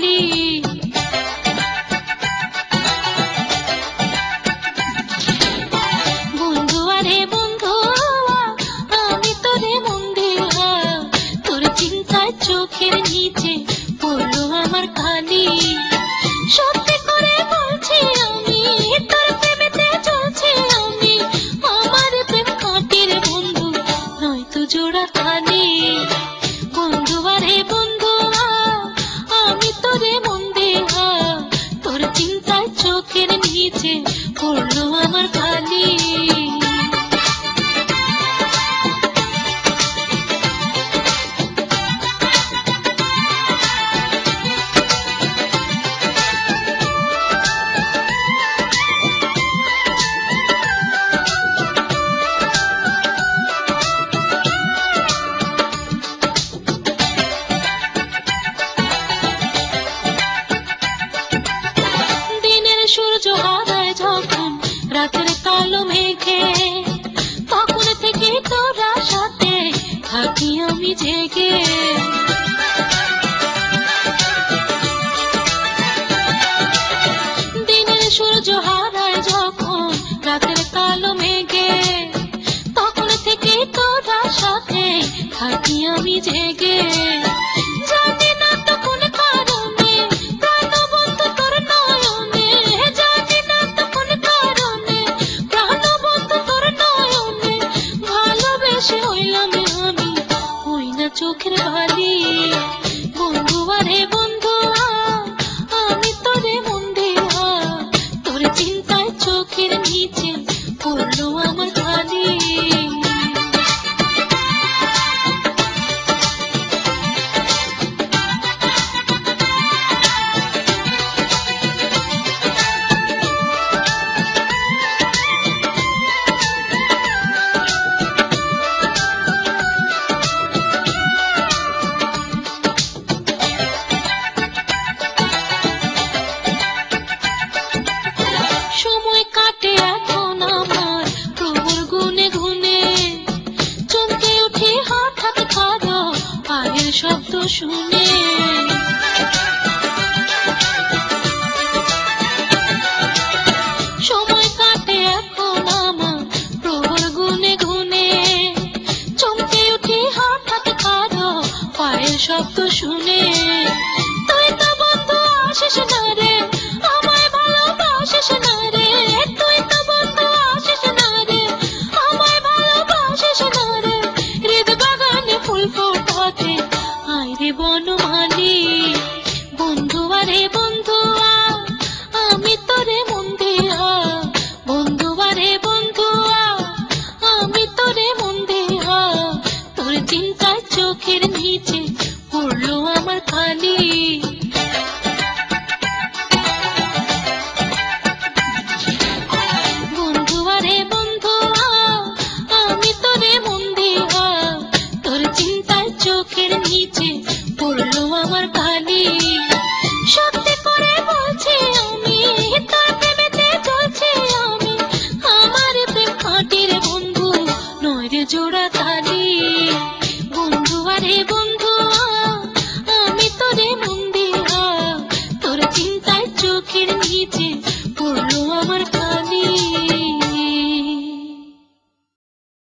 খালি। বন্ধু আরে বন্ধু আমি তোরে মন দিয়া, তোর চিন্তায় চোখের নিচে পড়লো আমার কালি। সত্যি করে বলছি আমি তোর প্রেমেতে চলছি আমি, আমার প্রেম কাটির বন্ধু নয়তো জোড়া তালি। বন্ধু আরে বন্ধু আমি তোরে মন দিয়া, তোর চিন্তায় চোখের নিচে পড়লো আমার কালি। সূর্য হারায় যখন রাতের কালো মেঘে, তখন থেকে তোরা সাথে থাকি আমি জেগে। দিনের সূর্য হারায় যখন রাতের কালো মেঘে, তখন থেকে তোরা সাথে থাকি আমি জেগে। জানি না তো কোন কারণে প্রাণবন্ধু তোর নয়নে, জানি না তো কোন কারণে প্রাণবন্ধু তোর নয়নে, ভালোবেসে হইলাম আমি হই না চোখের বালি। বন্ধু আরে বন্ধু আমি তোরে মন দিয়া, তোর চিন্তায় চোখের নিচে পড়লো আমার কালি। সময় কাটে এখন আমার প্রভুর গুনে গুনে, চমকে উঠে হঠাৎ কারো পায়ের শব্দ শুনে।